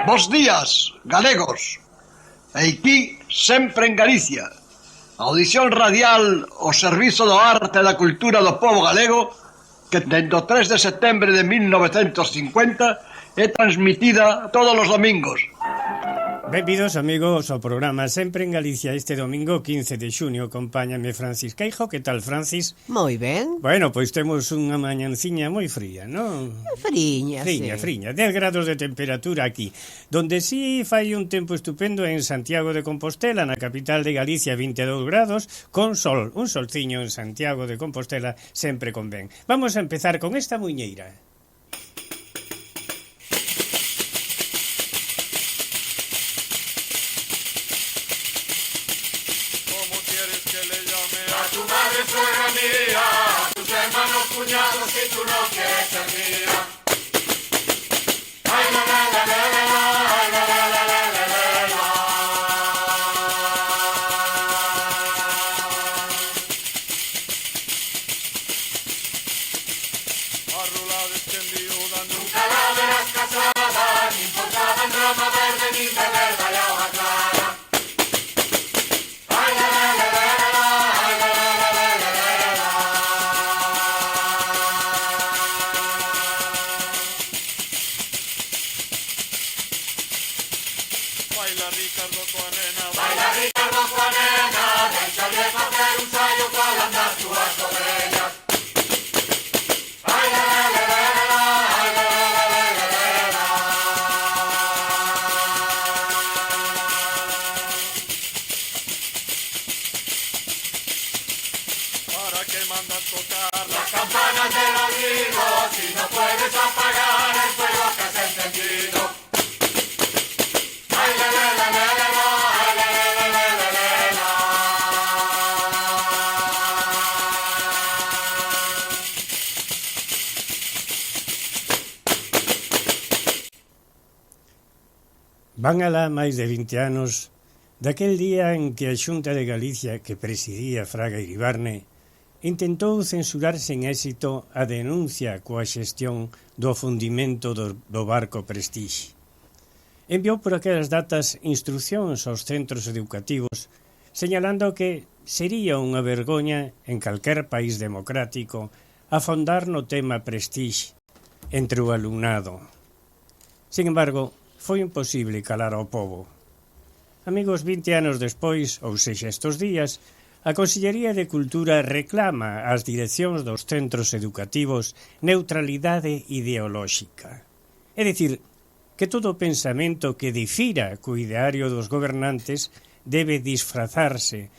Bos días, galegos. Aquí, sempre en Galicia. Audición radial ao servizo do arte e da cultura do povo galego que dende o 3 de setembro de 1950 é transmitida todos os domingos. Benvidos, amigos, ao programa Sempre en Galicia. Este domingo, 15 de xunio, acompáñame Francis Queijo. Que tal, Francis? Moi ben. Bueno, pois temos unha mañanciña moi fría, non? Friña, sí. Friña. 10 grados de temperatura aquí. Donde sí fai un tempo estupendo en Santiago de Compostela, na capital de Galicia, 22 grados, con sol. Un solciño en Santiago de Compostela sempre convén. Vamos a empezar con esta muiñeira. Cuñados, si tú no quieres ser mía. Ay, la, la, la, la, la, la, ay, la, la, la, la, la, la, la. Arrulada extendida, nunca la verás casada, ni portada en rama verde, ni de verda la hoja clara. Ay, la, la, la, la, la, la, ay, la, la, la, la, la, la, la. Baila Ricardo Juanena, déjale hacer un sayo para andar tú a sobreñas. Ay, la, la, la, la, la, ay, la, la, la, la, la, la. ¿Para qué mandas tocar las campanas del olvido si no puedes apagar el fuego que has encendido? Ay, la, la, la, la, la, la, ay, la, la, la, la, la, la, la. Van alá máis de 20 anos daquel día en que a Xunta de Galicia, que presidía Fraga Iribarne, intentou censurar sen éxito a denuncia coa xestión do afundimento do barco Prestige. Enviou por aquelas datas instruccións aos centros educativos señalando que sería unha vergoña en calquer país democrático afondar no tema Prestige entre o alumnado. Sin embargo, foi imposible calar ao pobo. Amigos, 20 anos despois, ou sexa estes días, a Consellería de Cultura reclama ás direccións dos centros educativos neutralidade ideolóxica. É dicir, que todo pensamento que difira co ideario dos gobernantes debe disfrazarse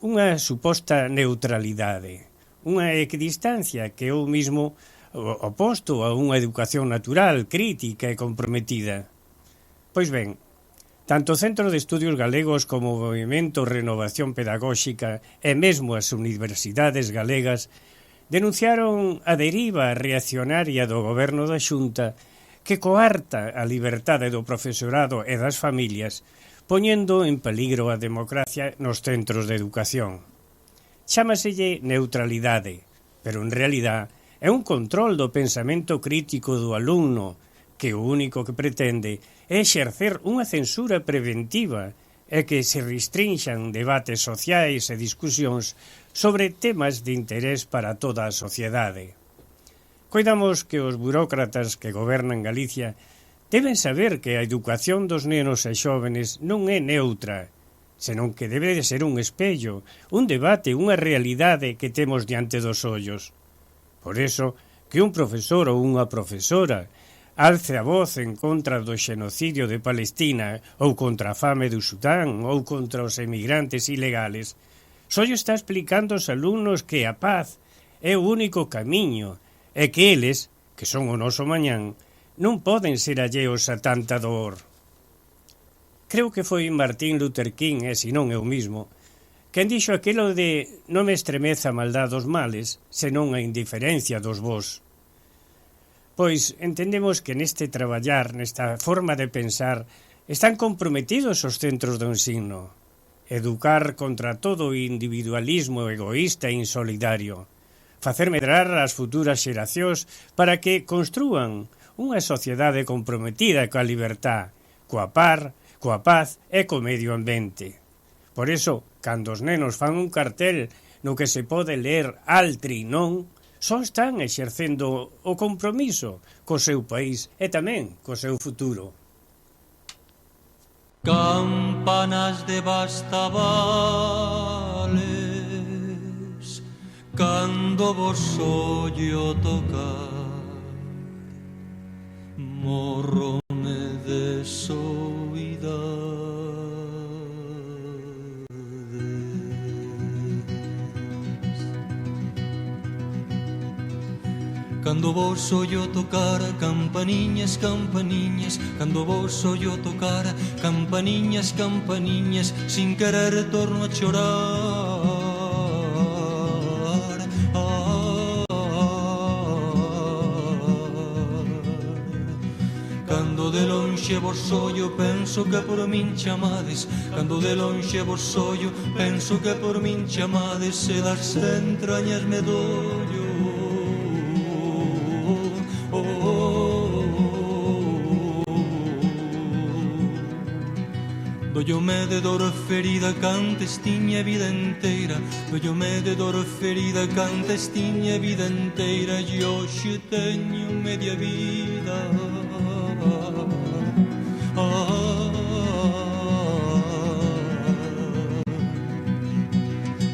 unha suposta neutralidade, unha equidistancia que é o mismo oposto a unha educación natural, crítica e comprometida. Pois ben, tanto o Centro de Estudios Galegos como o Movimento Renovación Pedagóxica e mesmo as universidades galegas denunciaron a deriva reaccionaria do goberno da Xunta que coarta a liberdade do profesorado e das familias, poñendo en peligro a democracia nos centros de educación. Chámaselle neutralidade, pero en realidad é un control do pensamento crítico do alumno que o único que pretende é exercer unha censura preventiva e que se restrinxan debates sociais e discusións sobre temas de interés para toda a sociedade. Coidamos que os burócratas que gobernan Galicia deben saber que a educación dos nenos e xóvenes non é neutra, senón que debe de ser un espello, un debate, unha realidade que temos diante dos ollos. Por eso, que un profesor ou unha profesora alce a voz en contra do xenocidio de Palestina ou contra a fame do Sudán ou contra os emigrantes ilegales, só está explicando aos alumnos que a paz é o único camiño e que eles, que son o noso mañán, non poden ser alleos a tanta dor. Creo que foi Martín Luther King, e se non é o mismo, quen dixo aquilo de non me estremeza a maldad dos males, senón a indiferencia dos bos. Pois entendemos que neste traballar, nesta forma de pensar, están comprometidos os centros do ensino. Educar contra todo o individualismo egoísta e insolidario. Facer medrar as futuras xeracións para que construan unha sociedade comprometida coa libertad, coa paz e co medio ambiente. Por iso, cando os nenos fan un cartel no que se pode ler altri non, só están exercendo o compromiso co seu país e tamén co seu futuro. Campanas de Bastavales, cando vos ollo tocar, morrome de soidade. Cando vos ollo tocar, campaniñas, campaniñas, cando vos ollo tocar, campaniñas, campaniñas, sin querer torno a chorar. Cando de lonxe vos ollo, penso que por min chamades. Cando de lonxe vos ollo, penso que por min chamades. E das entrañas me dollo. Dollome de dor ferida cantes tiña vida enteira. Dollome de dor ferida cantes tiña vida enteira. E hoxe teño media vida.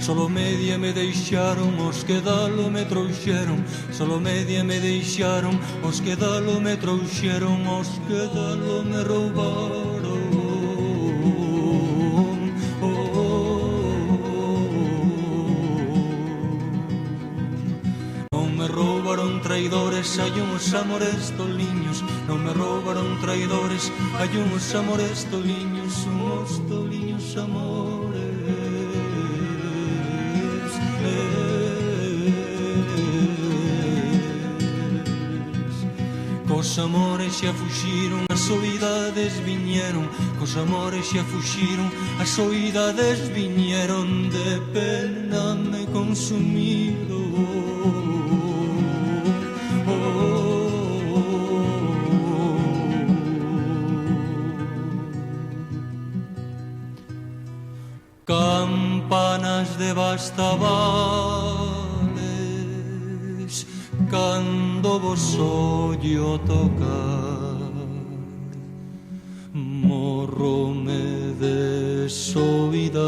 Solo media me deixaron, os que dalo me trouxeron. Solo media me deixaron, os que dalo me trouxeron. Os que dalo me roubaron. Traidores, hai uns amores toliños. Non me roubaron traidores, hai uns amores toliños. Uns toliños amores. Cos amores xa fuxiron, as soidades viñeron. Cos amores xa fuxiron, as soidades viñeron. De pena me consumiron. Campanas de Bastavales, cando vos ollo tocar, morrome de soidades.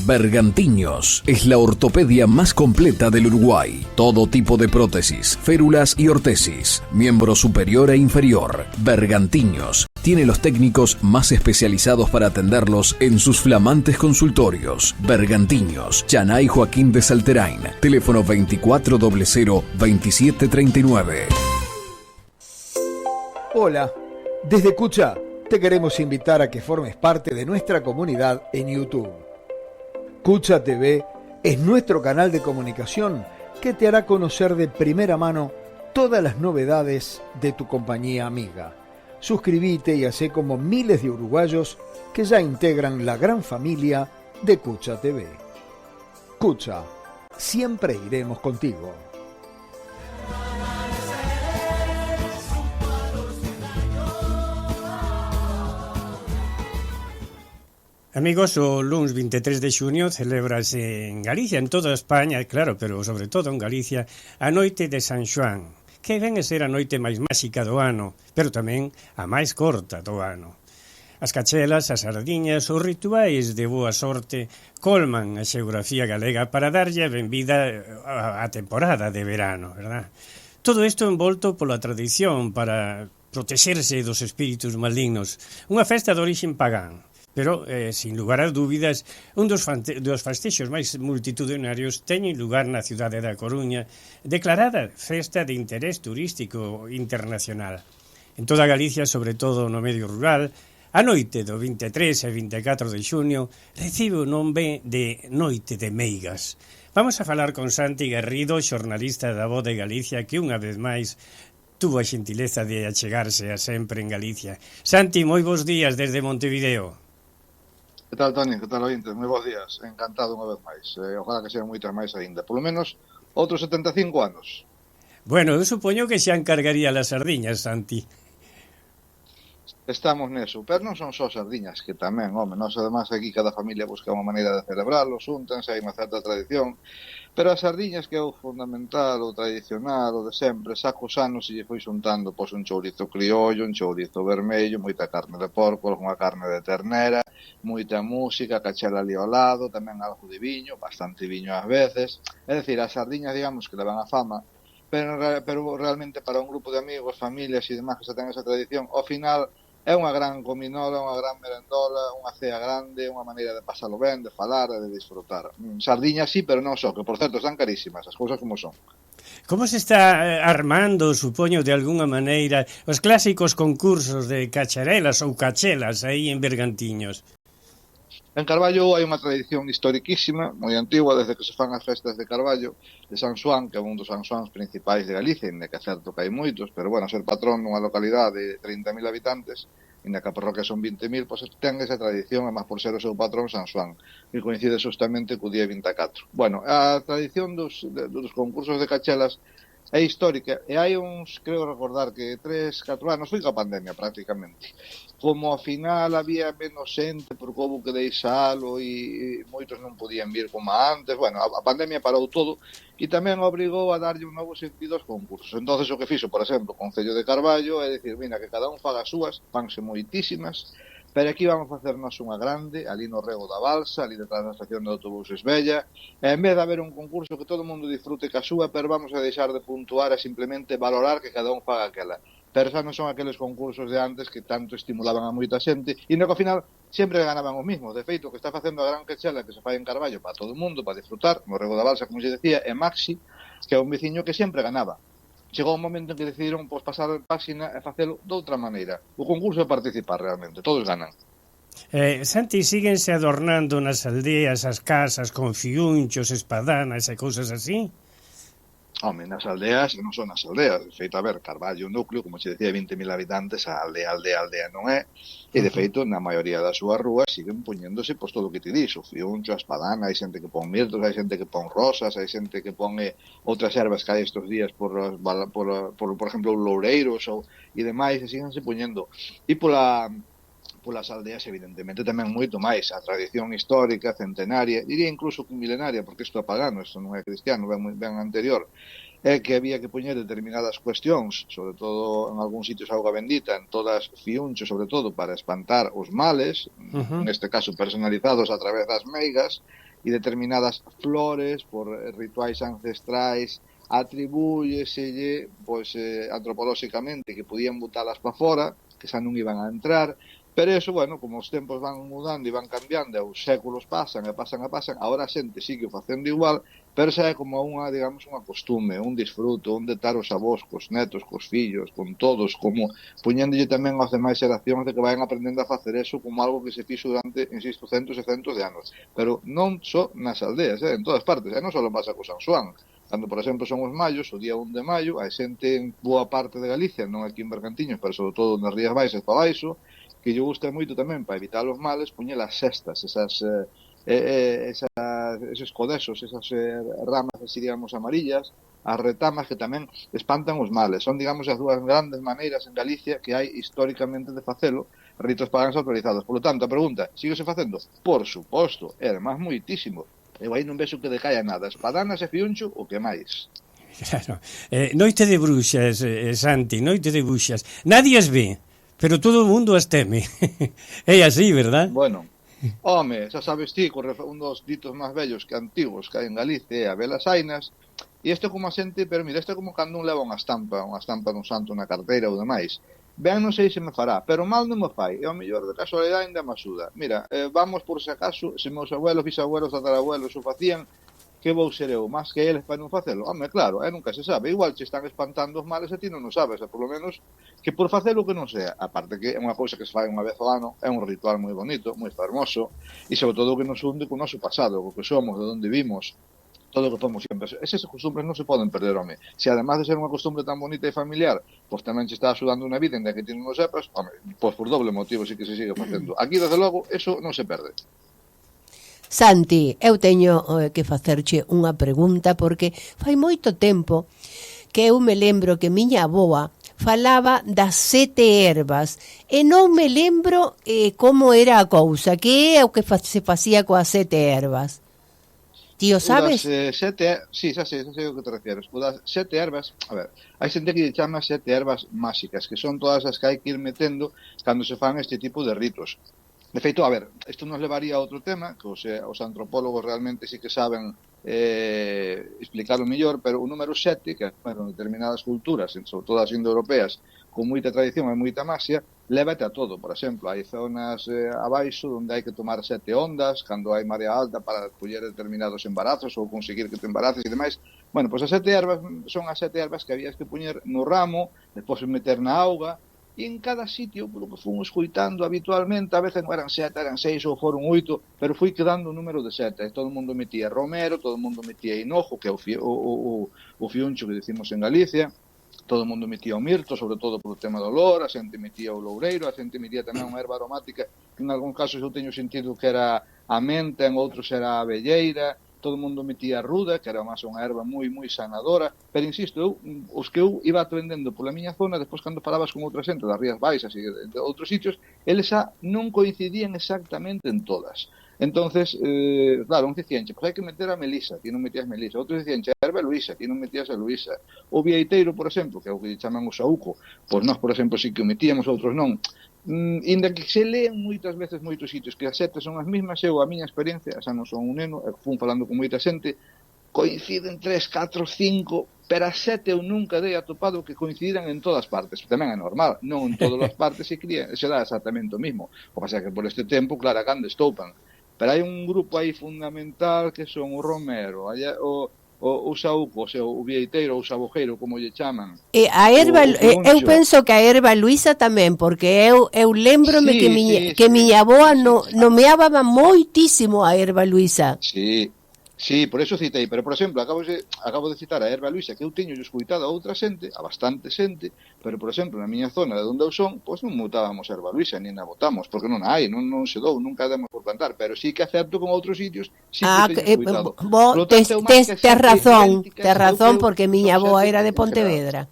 Bergantiños es la ortopedia más completa del Uruguay. Todo tipo de prótesis, férulas y ortesis, miembro superior e inferior. Bergantiños tiene los técnicos más especializados para atenderlos en sus flamantes consultorios. Bergantiños, Chanay Joaquín de Salterain, teléfono 2400-2739. Hola, desde Cucha te queremos invitar a que formes parte de nuestra comunidad en YouTube. Cucha TV es nuestro canal de comunicación que te hará conocer de primera mano todas las novedades de tu compañía amiga. Suscríbete y hacé como miles de uruguayos que ya integran la gran familia de Cucha TV. Cucha, siempre iremos contigo. Amigos, o luns 23 de xuño celébrase en Galicia, en toda España, claro, pero sobre todo en Galicia, a noite de San Xoán, que ven a ser a noite máis máxica do ano, pero tamén a máis corta do ano. As cachelas, as sardiñas, os rituais de boa sorte colman a xeografía galega para darlle a benvida á temporada de verano, verdad? Todo isto envolto pola tradición para protexerse dos espíritus malignos, unha festa de orixen pagán. Pero, sin lugar a dúbidas, un dos festexos máis multitudinarios teñen lugar na cidade da Coruña, declarada festa de interés turístico internacional. En toda Galicia, sobre todo no medio rural, a noite do 23 e 24 de xuño recibe o nome de Noite de Meigas, Vamos a falar con Santi Garrido, xornalista da Voz de Galicia, que unha vez máis tuvo a xentileza de achegarse a Sempre en Galicia. Santi, moi bons días desde Montevideo. Que tal, Toni? Que tal, ointes? Moi bons días. Encantado unha vez máis. Ojalá que sean moitas máis aínda. Polo menos outros 75 anos. Bueno, eu supoño que xa encargaría las sardiñas, Santi. Estamos neso, pero non son só sardiñas, que tamén, home, nós además aquí cada familia busca unha maneira de celebrarlo, xúntanse, hai unha certa tradición, pero as sardiñas que é o fundamental, o tradicional, o de sempre, sacos anos e lle foi xuntando pois un chourizo criollo, un chourizo vermello, moita carne de porco, unha carne de ternera, moita música, cachela ali ao lado, tamén algo de viño, bastante viño ás veces, é dicir, as sardiñas, digamos, que levan a fama, pero realmente para un grupo de amigos, familias e demás que xa ten esa tradición, ao final é unha gran cominola, unha gran merendola, unha cea grande, unha maneira de pasalo ben, de falar e de disfrutar. Sardiñas sí, pero non só, que por certo están carísimas, as cousas como son. Como se está armando, supoño, de alguna maneira, os clásicos concursos de cacharelas ou cachelas aí en Bergantiños? En Carballo hai unha tradición historiquísima, moi antigua, desde que se fan as festas de Carballo, de San Xoán, que é un dos San Xoáns principais de Galicia, inda que é certo que hai moitos, pero, bueno, ser patrón nunha localidade de 30.000 habitantes, inda que a parroquia son 20.000, pois ten esa tradición, e máis por ser o seu patrón San Xoán, que coincide justamente co día 24. Bueno, a tradición dos concursos de cachelas é histórica, e hai uns, creo recordar, que 3-4 anos, foi coa pandemia prácticamente, como ao final había menos xente porque houve que deixalo e moitos non podían vir como antes, bueno, a pandemia parou todo e tamén obrigou a darlle un novo sentido aos concursos. Entonces o que fixo, por exemplo, o Concello de Carballo é dicir, mira, que cada un faga as súas, fanse moitísimas, pero aquí vamos a facernos unha grande, ali no Rego da Balsa, ali detrás da estación de autobuses Bella, e en vez de haber un concurso que todo o mundo disfrute ca súa, pero vamos a deixar de puntuar e simplemente valorar que cada un faga aquela. Pero xa non son aqueles concursos de antes que tanto estimulaban a moita xente, e no que ao final sempre ganaban os mismos. De feito, o que está facendo a gran quechela que se fai en Carballo para todo o mundo, para disfrutar, no Rego da Balsa, como se decía, é Maxi, que é un veciño que sempre ganaba. Chegou un momento en que decidiron pasar a página e facelo de outra maneira. O concurso é participar realmente, todos ganan. Santi, síguense adornando nas aldeas as casas con fiunchos, espadanas e cousas así? Home, nas aldeas, non son nas aldeas. De feito, a ver, Carballo, un núcleo, como se decía, 20.000 habitantes, a aldea non é. E, de feito, na maioría das súas rúas siguen poñéndose pois todo o que te dís, o fiuncho, a espadana, hai xente que pon mirtos, hai xente que pon rosas, hai xente que pon outras ervas que hai estes días por exemplo, loureiros e demais, e síganse poñendo. E polas aldeas, evidentemente, tamén moito máis. A tradición histórica, centenaria, diría incluso que milenaria, porque isto é pagano, isto non é cristiano, ben anterior, é que había que poñer determinadas cuestións, sobre todo en algúns sitios auga bendita, en todas fiunchos, sobre todo, para espantar os males, neste caso personalizados a través das meigas, e determinadas flores por rituais ancestrais, atribúyeselle, pois, antropolóxicamente, que podían botalas para fora, que xa non iban a entrar. Pero eso, bueno, como os tempos van mudando e van cambiando, e os séculos pasan, agora a xente sigue facendo igual, pero xa é como digamos, unha costume, un disfruto, un detar os avós, cos netos, cos fillos, con todos, como poñéndolle tamén aos demais xeracións de que vayan aprendendo a facer eso como algo que se fixo durante, insisto, centos e centos de anos. Pero non só nas aldeas, en todas partes, non só pasa co San Xoán. Cando, por exemplo, son os mallos, o día 1 de maio, a xente en boa parte de Galicia, non aquí en Bergantiños, pero sobre todo nas Rías Baixas para baixo, que lle gusta moito tamén para evitar os males, poñer as cestas, eses codesos, esas ramas, así, digamos, amarillas, as retamas que tamén espantan os males. Son, digamos, as dúas grandes maneiras en Galicia que hai históricamente de facelo, ritos paganos autorizados. Por lo tanto, a pregunta, síguese facendo? Por suposto, e además moitísimo. Eu aí non vexo que decaia nada. Espadanas e fiuncho, o que máis. Claro. Noite de bruxas, Santi, noite de bruxas. Nadie as ve, pero todo o mundo as teme. É así, verdad? Bueno, home, xa sabes ti, un dos ditos máis vellos que antigos que hai en Galicia é a velas ainas, e isto como a xente, pero mira, isto é como cando un leva unha estampa dun santo na carteira ou demais. Ben, non sei se me fará, pero mal non me fai, e ao mellor de casualidade ainda me axuda. Mira, vamos por se acaso, se meus abuelos, bisabuelos, tatarabuelos o facían, que vou ser eu, máis que eles para non facelo? Home, claro, nunca se sabe. Igual che están espantando os males e ti non o sabes, por lo menos que por facelo que non sea. Aparte que é unha cousa que se fai unha vez ao ano, é un ritual moi bonito, moi fermoso, e sobre todo que nos hunde co noso pasado, co que somos, de onde vimos. todo o que fomos sempre. Esas costumbres non se poden perder, home. Se además de ser unha costumbre tan bonita e familiar, pois tamén se está axudando unha vida en que ti non o sepas, home, pois por doble motivo sí que se sigue facendo. Aquí, desde logo, eso non se perde. Santi, eu teño que facerche unha pregunta porque fai moito tempo que eu me lembro que miña avoa falaba das 7 ervas e non me lembro como era a cousa, que é o que se facía coas 7 ervas. Ti o sabes? Sí, xa sei o que te refieres. O das 7 ervas, a ver, hai xente que lle chama 7 ervas máxicas, que son todas as que hai que ir metendo cando se fan este tipo de ritos. De feito, a ver, isto nos levaría a outro tema, que os antropólogos realmente sí que saben explicarlo mellor, pero o número 7, que en determinadas culturas, sobre todo as indoeuropeas, con moita tradición e moita maxia, lévate a todo. Por exemplo, hai zonas abaixo onde hai que tomar 7 ondas cando hai marea alta para coller determinados embarazos ou conseguir que te embaraces e demais. Bueno, pois as 7 ervas son as 7 ervas que habías que poñer no ramo, despois meter na auga, e en cada sitio, polo que fomos escoitando habitualmente, a veces non eran 7, eran 6 ou foron 8, pero foi quedando o número de 7. E todo o mundo metía romero, todo o mundo metía hinojo, que é o fiuncho que decimos en Galicia, todo o mundo metía o mirto, sobre todo polo tema do olor, a xente metía o loureiro, a xente metía tamén unha erva aromática, que en algúns casos eu teño sentido que era a menta, en outros era a abelleira, todo o mundo metía a ruda, que era máis unha erva moi sanadora, pero insisto, os que eu iba aprendendo pola miña zona, despois cando falabas con outra xente das Rías Baixas e de outros sitios, eles xa non coincidían exactamente en todas. Entonces, claro, un dicían, pois hai que meter a melisa, ti non metías melisa. Outros dicían, a erva luisa, ti non metías a luisa. O vieiteiro, por exemplo, que é o que chaman o saúco, pois nós, por exemplo, sí que o metíamos, outros non. Inda que se leen moitas veces moitos sitios que as 7 son as mismas, eu, a miña experiencia, xa non son un neno, fun falando con moita xente, coinciden 3, 4, 5, pero as 7 eu nunca dei atopado que coincidiran en todas partes. Tamén é normal, non en todas as partes se dá exactamente o mismo. O pasa que por este tempo, claro, cando estoupan. Pero hai un grupo aí fundamental que son o romero, o saúco, o vieiteiro, o sabojeiro, como lle chaman. E a erva, eu penso que a erva luisa tamén, porque eu lembrome que miña avoa nomeaba moitísimo a erva luisa. Sí, por eso citei, pero por exemplo, acabo de citar a erva luisa, que eu teño escoitado a outra xente, a bastante xente, pero por exemplo, na miña zona de onde eu son, pois non botábamos erva luisa, nin a botamos, porque non hai, non se dou, nunca demos por plantar, pero sí que acerto con outros sitios, sí que teño escoitado. Tes razón, porque miña avoa era de Pontevedra.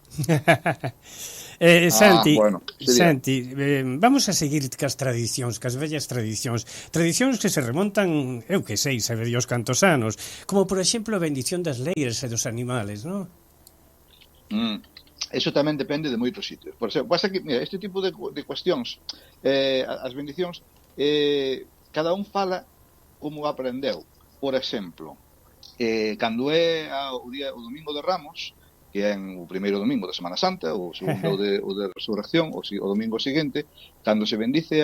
Santi, bueno, Santi, vamos a seguir cas tradicións, cas vellas tradicións que se remontan, eu que sei, sabe Dios cantos anos, como por exemplo a bendición das leiras e dos animales, non? Eso tamén depende de moitos sitios. Por exemplo, pasa que, mira, este tipo de cuestións, as bendicións, cada un fala como aprendeu. Por exemplo, cando é o domingo de Ramos, que é o primeiro domingo da Semana Santa, o segundo o de Resurrección, o domingo seguinte, cando se bendicen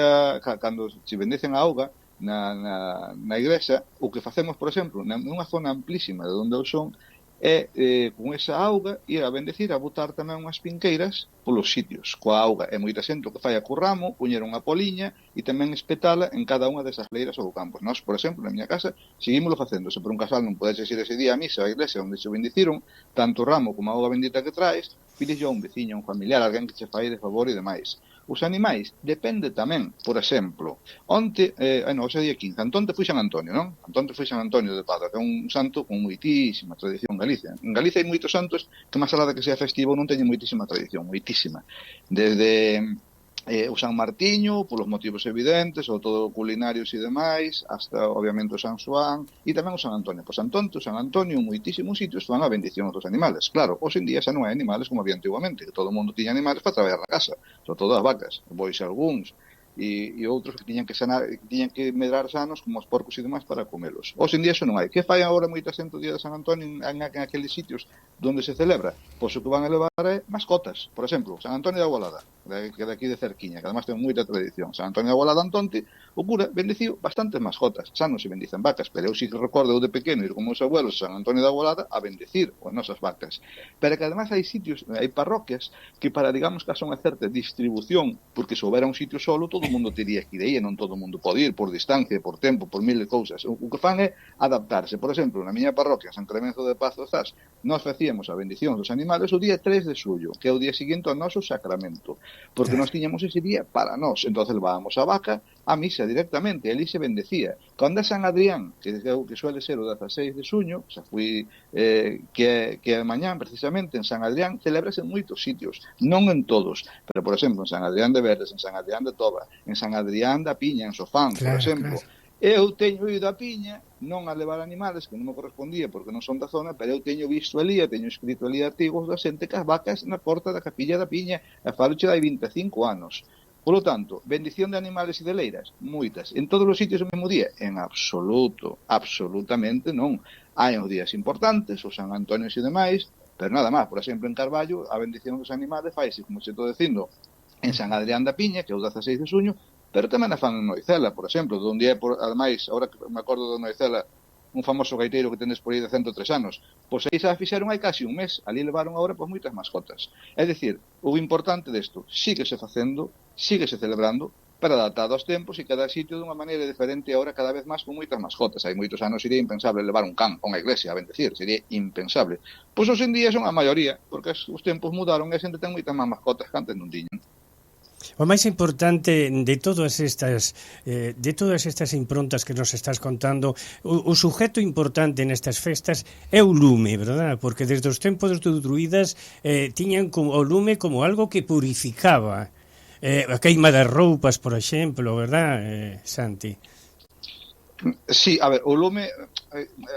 a auga na igrexa, o que facemos, por exemplo, nunha zona amplísima de onde eu son, é con esa auga ir a bendecir, a botar tamén unhas pinqueiras polos sitios. Coa auga é moita xente que fai a co ramo, poñer unha poliña e tamén espetala en cada unha desas leiras ou campos. Nós, por exemplo, na miña casa, seguímoslo facendo. Se por un casal non podes ir ese día a misa a iglesia onde se bendiciron, tanto o ramo como a auga bendita que traes, pides a un veciño, un familiar, alguén que che fai de favor e demais. Os animais, depende tamén, por exemplo, onte, ose día 15, Antón foi San Antonio, non? Antón foi San Antonio de Padua, que é un santo con moitísima tradición en Galicia. En Galicia hai moitos santos que, máis alá de que sea festivo, non teñen moitísima tradición, moitísima. Desde o San Martiño, polos motivos evidentes, ou todo culinarios e demais, hasta, obviamente, o San Xoán, e tamén o San Antonio. Pois San Antonio, en moitísimos sitios, fan a bendición dos animales. Claro, hoxe en día xa non hai animales como había antiguamente, que todo o mundo tiña animales para traballar na casa, sobre todo as vacas, bois algúns, e outros que tiñan que medrar sanos, como os porcos e demais, para comelos. Hoxe en día xa non hai. Que fai agora moita xente o día de San Antonio en aqueles sitios onde se celebra? Pois o que van a levar é mascotas. Por exemplo, San Antonio de Agualada. que de aquí de cerquiña, que además ten moita tradición. San Antonio de Agualada Antonte, o cura bendeciu bastantes mascotas. Xa non se bendicen vacas, pero eu si recordo eu de pequeno ir con meus abuelos a San Antonio de Agualada a bendecir as nosas vacas. Pero que además hai sitios, hai parroquias que para, digamos, que haxa unha certa distribución, porque se houbera un sitio solo, todo o mundo teria que ir aí, e non todo o mundo pode ir, por distancia, por tempo, por mil de cousas. O que fan é adaptarse. Por exemplo, na miña parroquia, San Clemenzo de Paz do Zas, nós facíamos a bendición dos animales o día 3 de xullo, que é o día seguinte ao noso sacramento, porque nós tiñamos ese día para nós. Entonces levábamos a vaca a misa directamente, ali se bendecía. Cando é San Adrián, que suele ser o 16 de xuño, xa fui que é mañán precisamente en San Adrián, celebrase en moitos sitios, non en todos, pero por exemplo en San Adrián de Verdes, en San Adrián de Toba, en San Adrián da Piña, en Sofán, por exemplo. Eu teño ido a Piña, non a levar animales, que non me correspondía porque non son da zona, pero eu teño visto ali, teño escrito ali artigos da xente que as vacas na porta da capilla da Piña, a faloche hai 25 anos. Polo tanto, bendición de animales e de leiras, moitas. En todos os sitios o mesmo día? En absoluto, absolutamente non. Hai uns días importantes, os San Antonio e demais, pero nada máis. Por exemplo, en Carballo, a bendición dos animales faise, como se estou dicindo, en San Adrián da Piña, que é o 16 de xuño, pero tamén a fan en Noicela, por exemplo, donde é, ademais, agora que me acordo de Noicela, un famoso gaiteiro que tendes por aí de 103 anos, pois aí xa fixeron hai casi un mes, ali levaron agora pois moitas mascotas. É dicir, o importante desto, síguese facendo, síguese celebrando, pero adaptado aos tempos e cada sitio dunha maneira diferente agora cada vez máis con moitas mascotas. Hai moitos anos sería impensable levar un can a unha iglesia a bendecir, sería impensable. Pois hoxe en día son a maioría, porque os tempos mudaron e a xente ten moitas máis mascotas que antes non tiñan. O máis importante de todas estas improntas que nos estás contando, o sujeto importante nestas festas é o lume, verdad? Porque desde os tempos dos druidas tiñan o lume como algo que purificaba. A queima das roupas, por exemplo, verdad, Santi? Sí, a ver, o lume,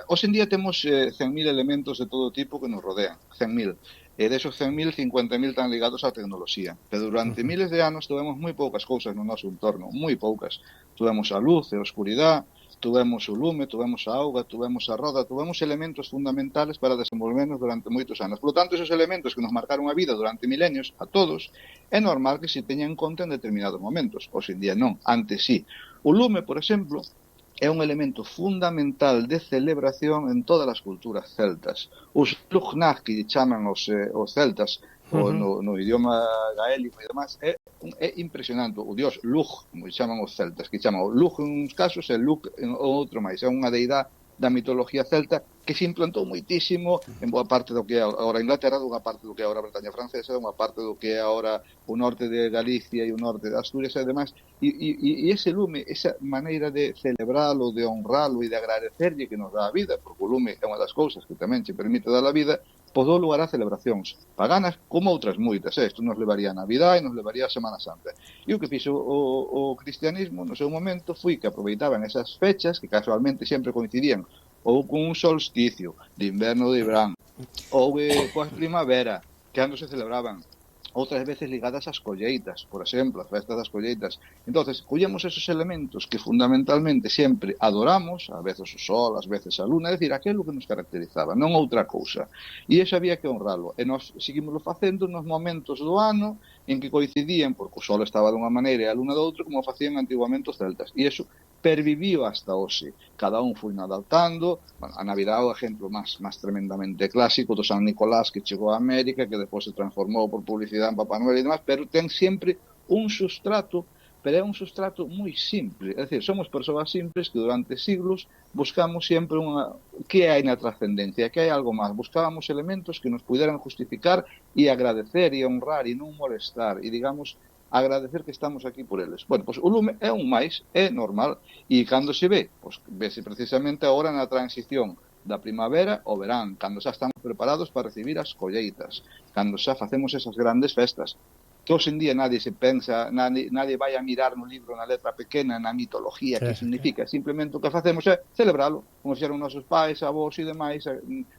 hoxe en día temos 100.000 elementos de todo tipo que nos rodean, 100.000. E desos 100.000, 50.000 están ligados á tecnoloxía. Pero durante miles de anos tuvemos moi poucas cousas no noso entorno, moi poucas. Tuvemos a luz e a oscuridade, tuvemos o lume, tuvemos a auga, tuvemos a roda, tuvemos elementos fundamentales para desenvolvernos durante moitos anos. Por lo tanto, esos elementos que nos marcaron a vida durante milenios, a todos, é normal que se teñan en conta en determinados momentos. Hoxe en día non, antes sí. O lume, por exemplo, é un elemento fundamental de celebración en todas as culturas celtas. Os lugnach, que chaman os celtas, no idioma gaélico e demás, é impresionante. O dios Lug, como chaman os celtas, que chaman o Lug en uns casos e Lug en outro máis. É unha deidade da mitoloxía celta que se implantou moitísimo en boa parte do que é agora Inglaterra, dunha parte do que é agora a Bretaña francesa, dunha parte do que é agora o norte de Galicia e o norte de Asturias e demais, e ese lume, esa maneira de celebralo, de honralo e de agradecerlle que nos dá a vida, porque o lume é unha das cousas que tamén che permite dar a vida, pois dou lugar a celebracións paganas como outras moitas. Isto nos levaría a Navidad e nos levaría a Semana Santa. E o que fixo o cristianismo no seu momento foi que aproveitaban esas fechas que casualmente sempre coincidían ou con un solsticio de inverno de verán, ou coa primavera, que cando se celebraban, outras veces ligadas ás colleitas, por exemplo, as festas das colleitas. Entonces, collemos esos elementos que fundamentalmente sempre adoramos, a veces o sol, ás veces a luna, é dicir, aquilo que nos caracterizaba, non outra cousa. E eso había que honralo. E nós seguimoslo facendo nos momentos do ano en que coincidían, porque o sol estaba dunha maneira e a luna doutra, como facían antiguamente os celtas. E eso perviviu hasta hoxe. Cada un foi adaptando. Bueno, a Navidad é o exemplo máis tremendamente clásico do San Nicolás que chegou a América, que depois se transformou por publicidade en Papá Noel e demás, pero ten sempre un sustrato, pero é un sustrato moi simple. É dicir, somos persoas simples que durante siglos buscamos sempre que hai na trascendencia, que hai algo máis. Buscábamos elementos que nos puderan justificar e agradecer e honrar e non molestar e, digamos, agradecer que estamos aquí por eles. Bueno, pois o lume é un máis, é normal, e cando se ve, pois vese precisamente agora na transición da primavera ao verán, cando xa estamos preparados para recibir as colleitas, cando xa facemos esas grandes festas, que hoxe en día nadie se pensa, nadie vai a mirar no libro na letra pequena, na mitología, que significa. Simplemente o que facemos é celebralo, como fixeron nosos pais, avós e demais,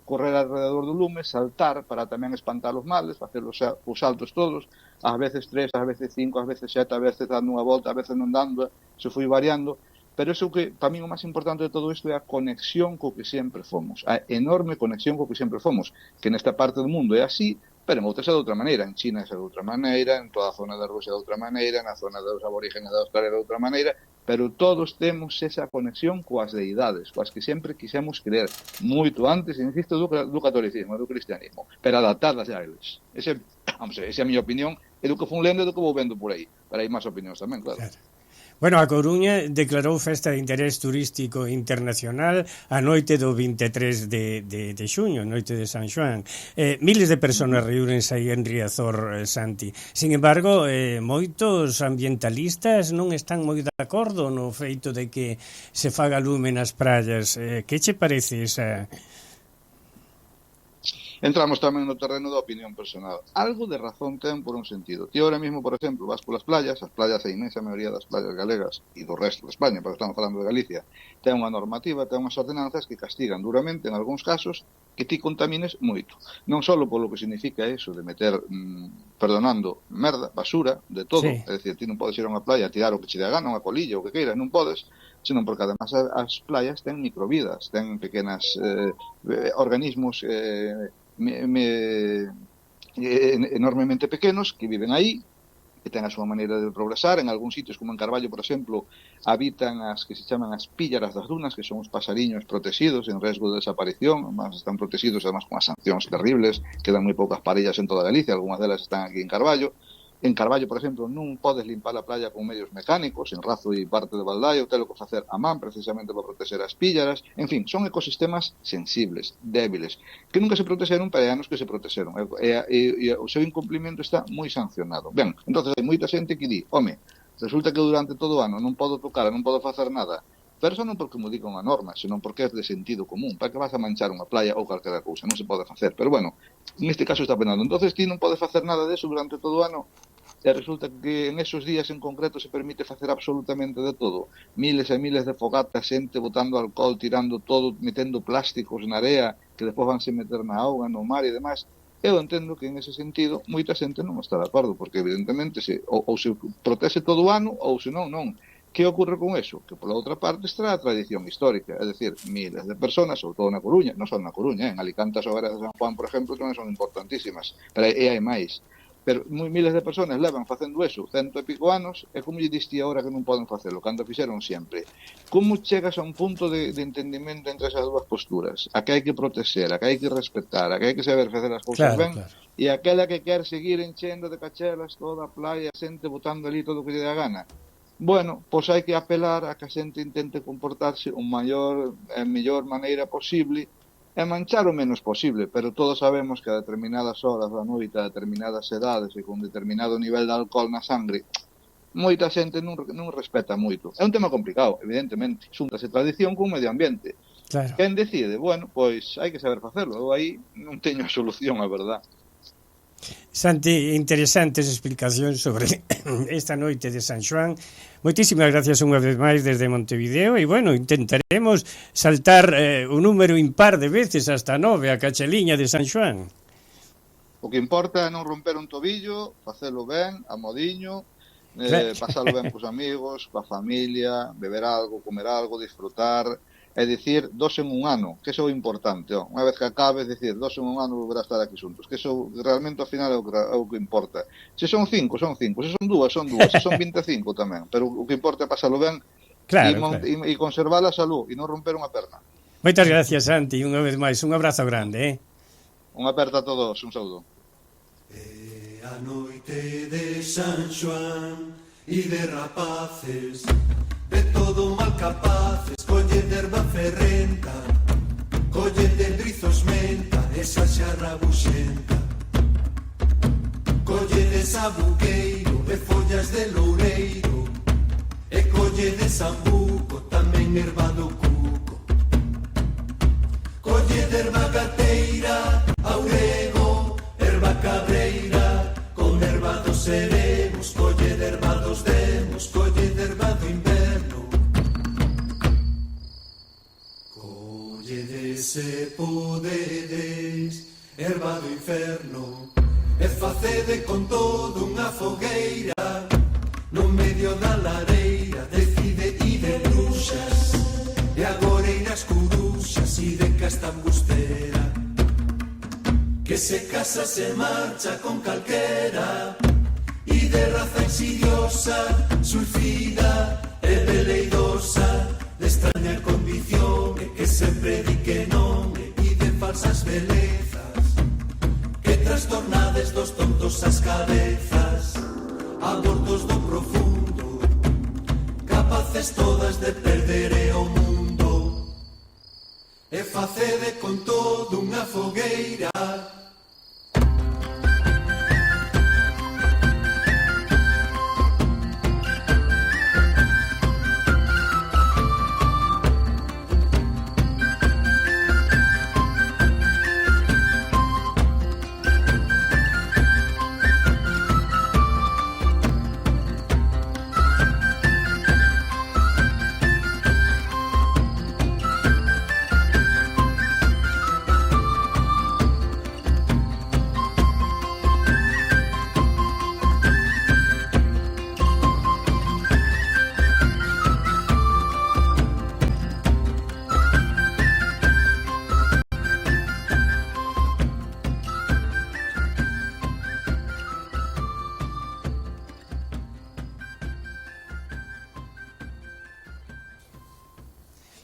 correr alrededor do lume, saltar para tamén espantar os males, facer os saltos todos, ás veces 3, ás veces 5, ás veces 7, ás veces dando unha volta, ás veces non dando, se foi variando. Pero iso que, para mí, o máis importante de todo isto é a conexión co que sempre fomos, a enorme conexión co que sempre fomos, que nesta parte do mundo é así, pero en outras é de outra maneira, en China é de outra maneira, en toda a zona da Rusia de outra maneira, na zona dos aborígenes da Australia de outra maneira, pero todos temos esa conexión coas deidades, coas que sempre quisemos creer, moito antes, insisto, do catolicismo, do cristianismo, pero adaptadas a eles. Esa é a miña opinión, e do que fun lendo e do que vou vendo por aí, pero hai máis opinións tamén, claro. Bueno, a Coruña declarou festa de interés turístico internacional a noite do 23 de xuño, noite de San Xoán. Miles de persoas reúnense aí en Riazor, Santi. Sin embargo, moitos ambientalistas non están moi de acordo no feito de que se faga lume nas praias. Que che parece esa... Entramos tamén no terreno da opinión personal. Algo de razón ten por un sentido. Ti ahora mismo, por exemplo, vas polas playas, as playas, a inmensa maioría das playas galegas e do resto de España, porque estamos falando de Galicia, ten unha normativa, ten unhas ordenanzas que castigan duramente, en algúns casos, que ti contamines moito. Non só polo que significa eso de meter, perdonando, merda, basura, de todo. Sí. É dicir, ti non podes ir a unha playa a tirar o que che dá gana, unha colilla, o que queiras, non podes, senón porque además as playas ten microvidas, ten pequenas organismos enormemente pequenos que viven aí, que ten a súa maneira de progresar. En algúns sitios, como en Carballo, por exemplo, habitan as que se chaman as píllaras das dunas, que son os pasariños protegidos en riesgo de desaparición, además están protegidos además con as sancións terribles, quedan moi poucas parellas en toda Galicia, algunhas delas están aquí en Carballo. En Carballo, por exemplo, non podes limpar a playa con medios mecánicos, en Razo e parte de Baldaio, telo que facer a man precisamente para proteger as píllaras. En fin, son ecosistemas sensibles, débiles, que nunca se protexeron, pero hai anos que se protexeron. E o seu incumplimento está moi sancionado. Ben, entón hai moita xente que di, home, resulta que durante todo o ano non podo tocar, non podo facer nada, pero xa non porque mo diga unha norma, senón porque é de sentido común. Para que vas a manchar unha playa ou calquera cousa, non se pode facer. Pero bueno, neste caso está penado. Entonces ti non podes facer nada deso durante todo o ano, e resulta que en esos días en concreto se permite facer absolutamente de todo. Miles e miles de fogatas, xente botando alcohol, tirando todo, metendo plásticos na area, que despois vanse meter na auga, no mar e demais. Eu entendo que en ese sentido moita xente non está de acordo, porque evidentemente ou se protexe todo o ano, ou se non, non. Que ocorre con eso? Que pola outra parte está a tradición histórica, é dicir, miles de personas, sobre todo na Coruña, non só na Coruña, en Alicante as hogueras de San Juan, por exemplo, tamén son importantísimas, pero hai máis. Pero miles de personas levan facendo eso 100 e pico anos, e como lle diste agora que non poden facelo, cando fixeron sempre. Como chegas a un punto de entendimento entre esas dúas posturas? A que hai que protexer, a que hai que respetar, a que hai que saber facer as cousas ben, e aquela que quer seguir enchendo de cachelas toda a playa, xente botando ali todo o que lle dá gana. Bueno, pois hai que apelar a que a xente intente comportarse o mellor maneira posible, e manchar o menos posible, pero todos sabemos que a determinadas horas da noite, a determinadas edades e con determinado nivel de alcohol na sangre, moita xente non respeta moito. É un tema complicado, evidentemente. Xúntase tradición con medio ambiente. Claro. Quen decide? Bueno, pois hai que saber facelo. Eu aí non teño a solución, a verdad. Santi, interesantes explicacións sobre esta noite de San Xoán. Moitísimas gracias unha vez máis desde Montevideo, e bueno, intentaremos saltar un número impar de veces hasta 9 a Cacheliña de San Xoán. O que importa é non romper un tobillo, facelo ben, a modiño, pasalo ben cos amigos, coa familia, beber algo, comer algo, disfrutar. É dicir, 2 en un ano, que iso é o importante. Unha vez que acabe, dicir, 2 en un ano volverá a estar aquí xuntos, que iso realmente ao final é o que importa. Se son 5, son 5, se son 2, son 2, se son 25 tamén, pero o que importa é pasalo ben, e conservar a salud e non romper unha perna. Moitas gracias, Santi, unha vez máis, un abrazo grande. Unha aperta a todos, un saúdo. É a noite de San Xoán e de rapaces, de todo mal capaces, colle de erva ferrenta, colle de drizos menta, esa xarra buxenta, colle de sabuqueiro, de follas de loureiro, e colle de sambuco, tamén erva do cuco, colle de erva gateira, aurego, erva cabreira, con erva dos seremos, colle de erva dos demos, colle de erva do inverno. Se podedes, erva do inferno, e facede con todo unha fogueira, no medio da lareira, decide e de bruxas, e agora irás curuxas e de casta embustera, que se casa se marcha con calquera, e de raza insidiosa, sulfida e veleidosa, de extraña condición e que sempre di que non e de falsas belezas, que trastornades dos tontos as cabezas, abortos do profundo, capaces todas de perder o mundo, e facede con todo unha fogueira.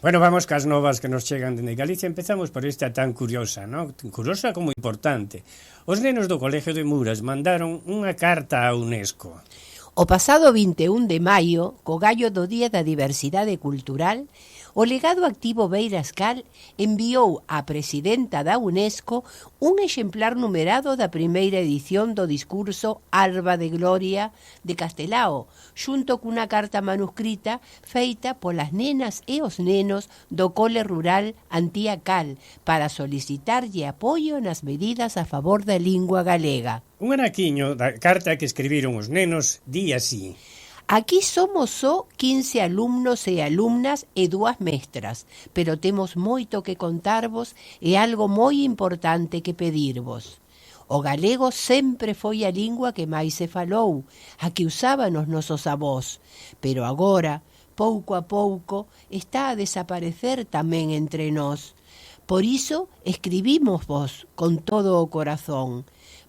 Bueno, vamos cas novas que nos chegan dende Galicia. Empezamos por esta tan curiosa, ¿no? Curiosa como importante. Os nenos do Colegio de Muras mandaron unha carta á UNESCO. O pasado 21 de maio, co gallo do Día da Diversidade Cultural, o legado activo Beiras Cal enviou á presidenta da UNESCO un exemplar numerado da primeira edición do discurso Alba de Gloria de Castelao, xunto cunha carta manuscrita feita polas nenas e os nenos do cole rural Antía Cal para solicitarlle apoio nas medidas a favor da lingua galega. Un anaquiño da carta que escribiron os nenos di así: Aquí somos só 15 alumnos e alumnas e 2 mestras, pero temos moito que contarvos e algo moi importante que pedirvos. O galego sempre foi a lingua que máis se falou, a que usaban os nosos avós, pero agora, pouco a pouco, está a desaparecer tamén entre nós. Por iso escribimos vos con todo o corazón,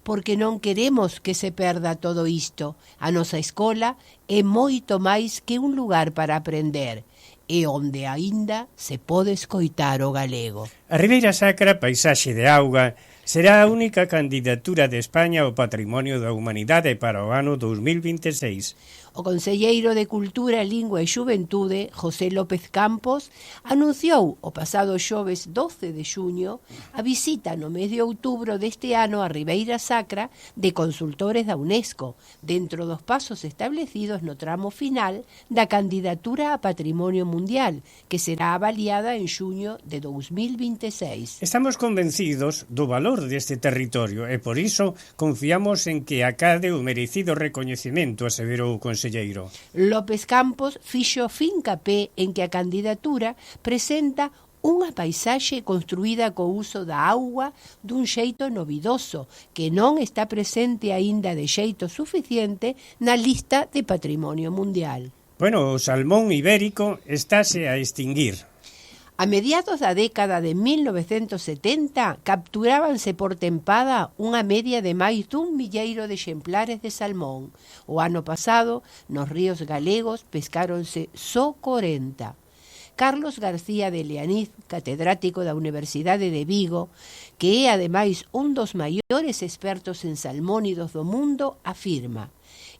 porque non queremos que se perda todo isto. A nosa escola é moito máis que un lugar para aprender, e onde aínda se pode escoitar o galego. A Ribeira Sacra, paisaxe de auga, será a única candidatura de España ao Patrimonio da Humanidade para o ano 2026. O conselleiro de Cultura, Lingua e Xuventude, José López Campos, anunciou o pasado xoves 12 de xuño a visita no mes de outubro deste ano a Ribeira Sacra de consultores da UNESCO, dentro dos pasos establecidos no tramo final da candidatura a Patrimonio Mundial, que será avaliada en xuño de 2026. Estamos convencidos do valor deste territorio e por iso confiamos en que acade o merecido recoñecemento, aseverou o conselleiro. López Campos fixo fincapé en que a candidatura presenta unha paisaxe construída co uso da auga dun xeito novidoso, que non está presente aínda de xeito suficiente na lista de Patrimonio Mundial. Bueno, o salmón ibérico estáse a extinguir. A mediados da década de 1970 capturábanse por tempada unha media de máis dun milleiro de exemplares de salmón. O ano pasado, nos ríos galegos, pescáronse só 40. Carlos García de Leaniz, catedrático da Universidade de Vigo, que é ademais un dos maiores expertos en salmónidos do mundo, afirma: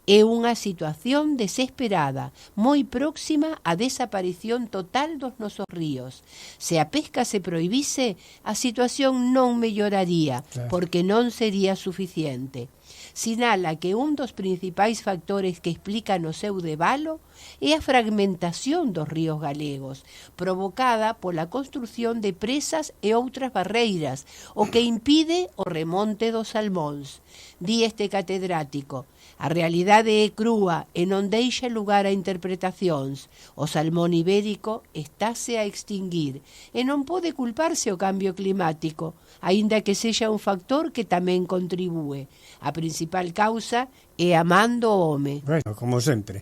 é unha situación desesperada, moi próxima á desaparición total dos nosos ríos. Se a pesca se prohibise, a situación non melloraría, porque non sería suficiente. Sinala que un dos principais factores que explican o seu debalo é a fragmentación dos ríos galegos, provocada pola construción de presas e outras barreiras, o que impide o remonte dos salmóns. Di este catedrático: a realidade é crúa e non deixa lugar a interpretacións. O salmón ibérico estáse a extinguir e non pode culparse o cambio climático, aínda que sexa un factor que tamén contribúe. A principal causa é a man do home. Bueno, como sempre.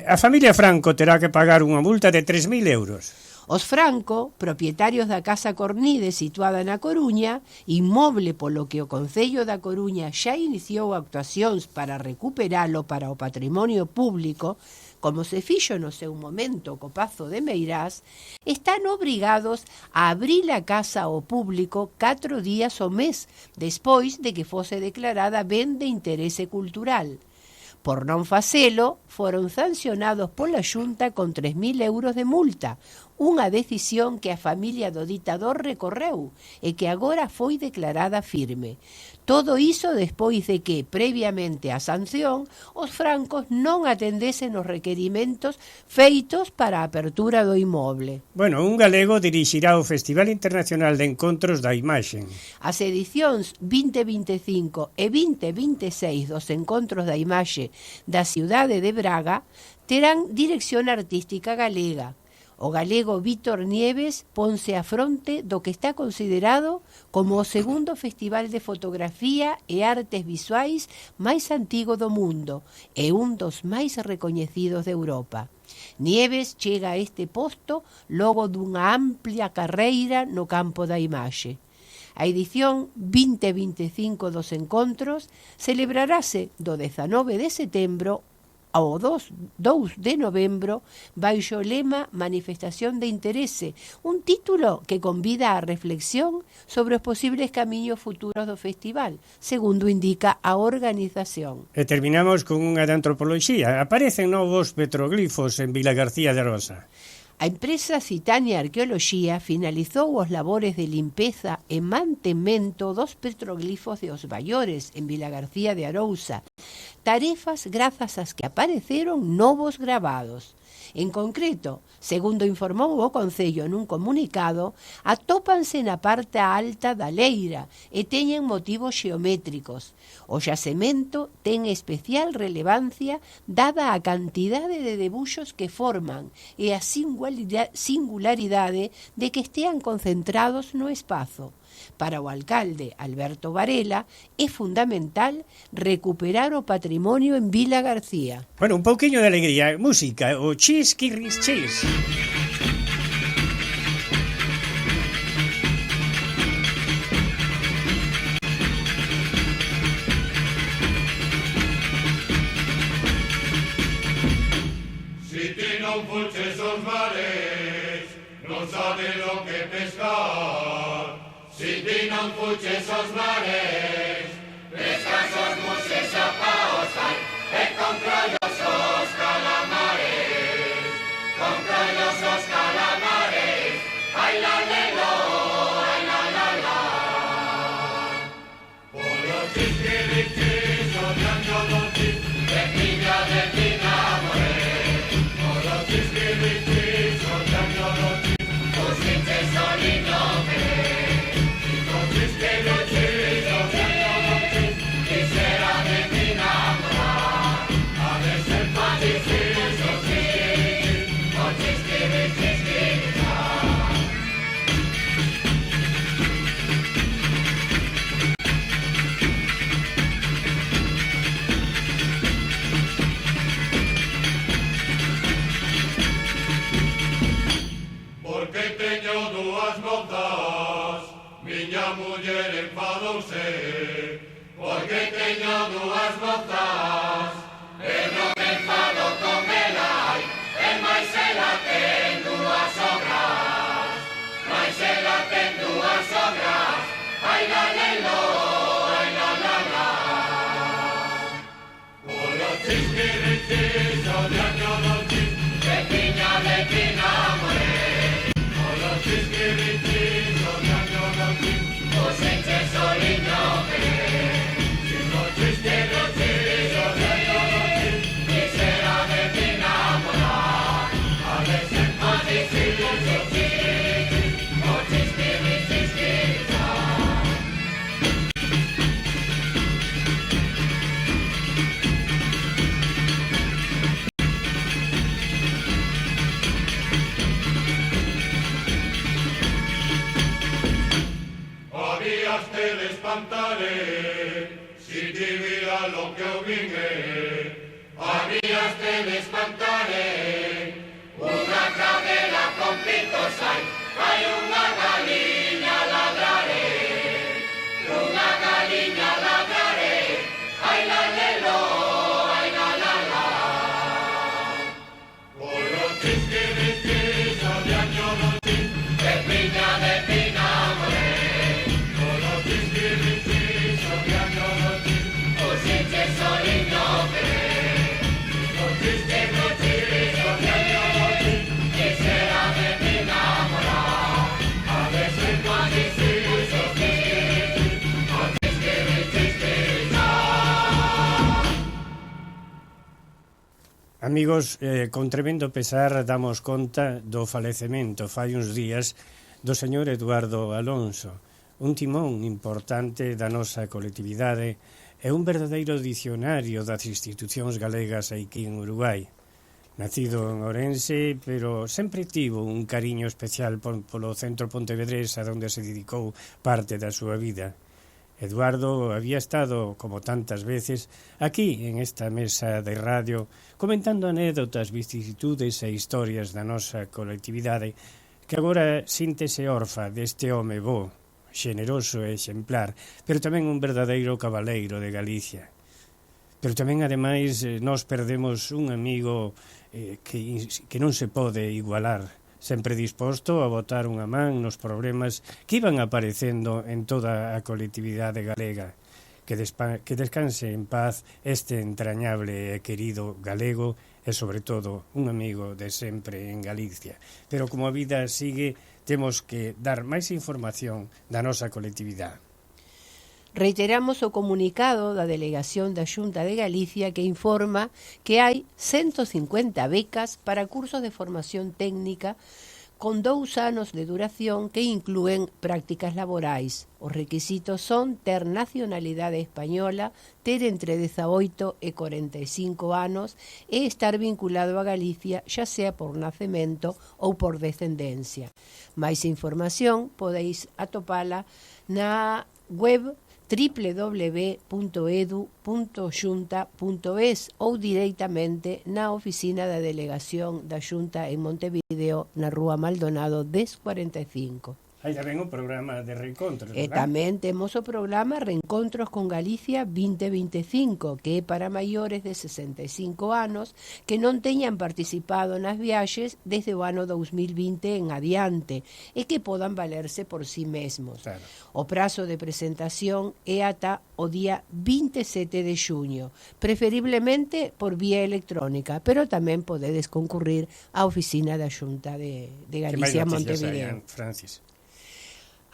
A familia Franco terá que pagar unha multa de 3.000 euros. Os Franco, propietarios da Casa Cornide situada na Coruña, inmoble polo que o Concello da Coruña xa iniciou actuacións para recuperalo para o patrimonio público, como se fixo no seu momento co Pazo de Meirás, están obrigados a abrir a casa ao público 4 días ao mes, despois de que fose declarada ben de interese cultural. Por non facelo, foron sancionados pola Xunta con 3.000 euros de multa, unha decisión que a familia do ditador recorreu e que agora foi declarada firme. Todo iso despois de que, previamente á sanción, os francos non atendesen os requerimentos feitos para a apertura do inmoble. Bueno, un galego dirixirá o Festival Internacional de Encontros da Imaxe. As edicións 2025 e 2026 dos Encontros da Imaxe da cidade de Braga terán dirección artística galega. O galego Vítor Nieves ponse a fronte do que está considerado como o segundo festival de fotografía e artes visuais máis antigo do mundo e un dos máis recoñecidos de Europa. Nieves chega a este posto logo dunha amplia carreira no campo da imaxe. A edición 2025 dos Encontros celebrarase do 19 de setembro ao 2 de novembro baixo o lema Manifestación de Interese, un título que convida á reflexión sobre os posibles camiños futuros do festival, segundo indica a organización. E terminamos con unha de antropoloxía. Aparecen novos petroglifos en Vilagarcía de Arosa. A empresa Citania Arqueoloxía finalizou os labores de limpeza e mantemento dos petroglifos de Os Baiores en Vilagarcía de Arousa, tarefas grazas ás que apareceron novos gravados. En concreto, segundo informou o Concello nun comunicado, atópanse na parte alta da leira e teñen motivos xeométricos. O xacemento ten especial relevancia dada a cantidade de debuxos que forman e a singularidade de que estean concentrados no espazo. Para o alcalde Alberto Varela é fundamental recuperar o patrimonio en Vilagarcía. Bueno, un pouquiño de alegría, música, o Chis Kirris Chis. Si ti non fuches os mares, non sabes lo que pescar. Si ti non fuches os mares, pescas os muses a paos, ai, e con crollos os calamares. Con crollos os calamares, ai la lelo, ai la la la. Polo chisquirichis, o dianjo do chis, de piña more. Polo chisquirichis, o dianjo do chis, os chinches soliño que. Porque teño dúas mozas, miña muller enfadouse. Porque teño dúas mozas, e non me enfado con ela, e máis ela ten dúas sogras. Máis ela ten dúas sogras, ai la lelo, ai la la la. Polo chisquirichis, o dianjo do chis, de piña more. Polo chisquirichis, o dianjo do chis, os enches soliño que. Si no chisquirichis, o dianjo do chis, quixera de ti namorar. A veces más difícil o chisquirichis, o chisquirichis quizá. Habías de espantaré, si te viera lo que eu vingue. Habías de espantaré, unha cadela con picos hai unha galiña ladraré, unha galiña ladraré, ai la lelo, ai la la la. Polo chisquiriquis, o de año non tin, de pina moré. Polo chisquiriquis, o de año non tin, o sinche soliño queré. O chisquiriquis, o de año non tin, que será de mi namorada. A veces más difícil, o chisquiriquis, o chisquiriquis, Amigos, con tremendo pesar damos conta do falecemento fai uns días do señor Eduardo Alonso, un timón importante da nosa colectividade e un verdadeiro dicionario das institucións galegas aquí en Uruguai. Nacido en Ourense, pero sempre tivo un cariño especial polo centro pontevedrés a onde se dedicou parte da súa vida. Eduardo había estado, como tantas veces, aquí en esta mesa de radio, comentando anécdotas, vicisitudes e historias da nosa colectividade, que agora síntese orfa deste home bo, xeneroso e exemplar, pero tamén un verdadeiro cabaleiro de Galicia. Pero tamén, ademais, nós perdemos un amigo que non se pode igualar, sempre disposto a botar unha man nos problemas que iban aparecendo en toda a colectividade galega. Que descanse en paz este entrañable e querido galego e, sobre todo, un amigo de sempre en Galicia. Pero como a vida sigue, temos que dar máis información da nosa colectividade. Reiteramos o comunicado da Delegación da Xunta de Galicia que informa que hai 150 becas para cursos de formación técnica con 2 anos de duración que inclúen prácticas laborais. Os requisitos son ter nacionalidade española, ter entre 18 e 45 anos e estar vinculado a Galicia, xa sea por nacemento ou por descendencia. Mais información podéis atopala na web www.edu.xunta.es ou directamente na oficina da Delegación da Xunta en Montevideo, na Rúa Maldonado 1045. Hai tamén un programa de reencontros, E verdad? tamén temos o programa Reencontros con Galicia 2025, que é para maiores de 65 anos que non teñan participado nas viaxes desde o ano 2020 en adiante e que podan valerse por sí mesmos. Claro. O prazo de presentación é ata o día 27 de xuño, preferiblemente por vía electrónica, pero tamén podedes concurrir á oficina da Xunta de Que máis Galicia noticias Montevideo. hai, Francis?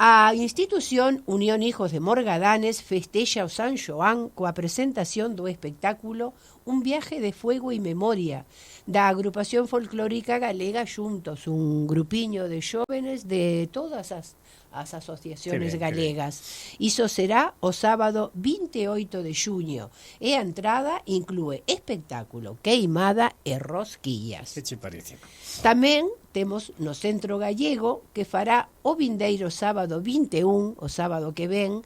A institución Unión Hijos de Morgadanes festexa o San Xoán coa presentación do espectáculo Un viaje de fuego e memoria da agrupación folclórica galega Xuntos, un grupiño de xóvenes de todas as asociaciones galegas. Iso será o sábado 28 de xuño e a entrada inclúe espectáculo, queimada e rosquillas. Que che parece? Tamén temos no Centro Gallego que fará o vindeiro sábado 21, o sábado que ven,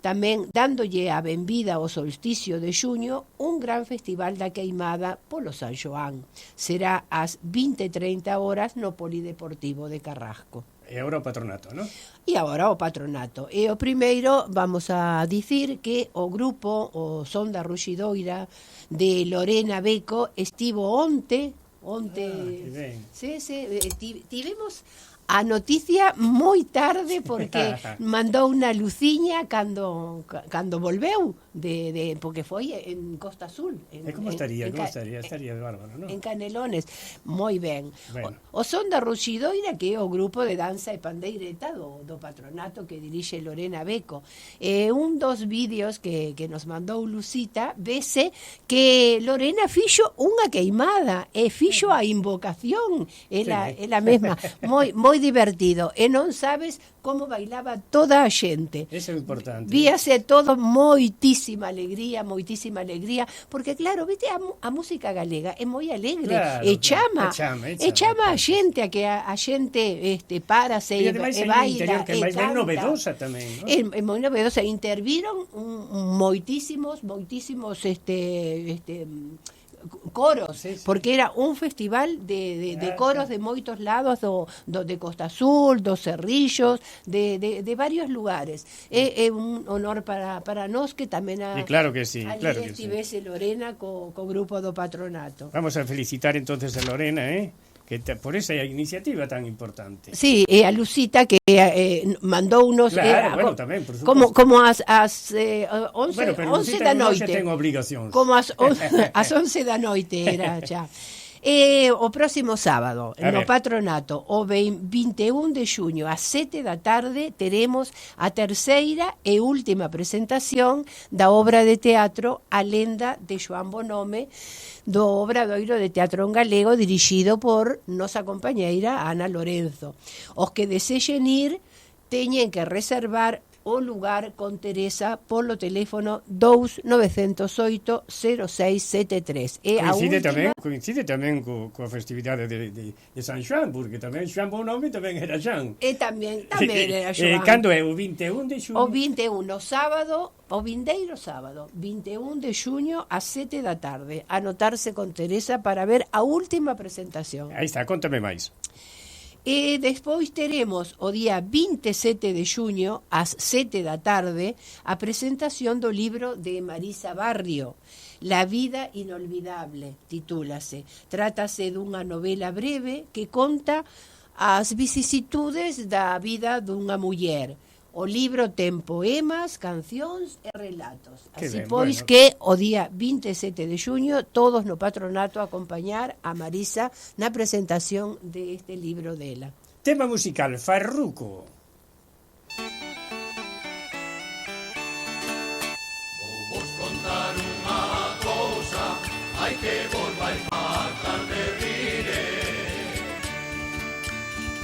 tamén dándolle a benvida ao solsticio de xuño, un gran festival da queimada polo San Xoán. Será ás 20:30 horas no Polideportivo de Carrasco. E agora o patronato, non? E agora o patronato. E o primeiro vamos a dicir que o grupo, o Son da Ruxidoira, de Lorena Beco, estivo onte, que ben. tivemos a noticia moi tarde porque mandou unha luciña cando volveu porque foi en Costa Azul. E como estaría? Estaría bárbaro, non? En Canelones, moi ben. Bueno. O Son da Ruxidoira, que é o grupo de danza e pandeireta do patronato que dirixe Lorena Beco. Un dos vídeos que nos mandou Lucita, vese que Lorena fixo unha queimada e fixo a invocación, ela mesma, moi divertido, e non sabes como bailaba toda a xente. Eso é importante. Víase todo moitísima alegría, porque claro, vete a música galega é moi alegre, Claro, e chama a xente a que a xente párase E e ademais hai un baila interior que é e máis ben canta. novedosa tamén, non? É moi novedosa, interviron moitísimos coros, Sí, sí. porque era un festival de coros de moitos lados de Costa Azul, dos Cerrillos, de varios lugares. É un honor para nós que tamén E claro que sí, ali claro que sí. estivese Lorena co grupo do patronato. Vamos a felicitar entonces a Lorena, por esa iniciativa tan importante. Sí, a Lucita que mandou unos Claro, bueno, tamén, por suposto. como as 11 Pero 11 da non noite. ten obligacións. Como as 11 da noite era xa. O próximo sábado, A no ver. patronato, o 21 de xuño, ás 7 da tarde, teremos a terceira e última presentación da obra de teatro A Lenda de Xoán Bonhome, do Obradoiro de Teatro en Galego, dirixido por nosa compañeira Ana Lorenzo. Os que desexen ir teñen que reservar o lugar con Teresa polo teléfono 2908-0673. E a última... Coincide tamén coa festividade de San Xoán, porque tamén Xoán Bonhome tamén era Xoán. E tamén era Xoán. Cando é o 21 de xuño? O 21, sábado, o vindeiro sábado, 21 de xuño ás 7 da tarde. Anotarse con Teresa para ver a última presentación. Aí está, contame máis. E despois teremos o día 27 de xuño ás 7 da tarde a presentación do libro de Marisa Barrio, La vida inolvidable, titúlase. Trátase dunha novela breve que conta as vicisitudes da vida dunha muller. O libro ten poemas, cancións e relatos. Que Así ben, pois bueno. que o día 27 de xuño todos no patronato a acompañar a Marisa na presentación deste libro dela. Tema musical, Farruco. Vos contar unha cousa, hai que vos vai faltar de rire.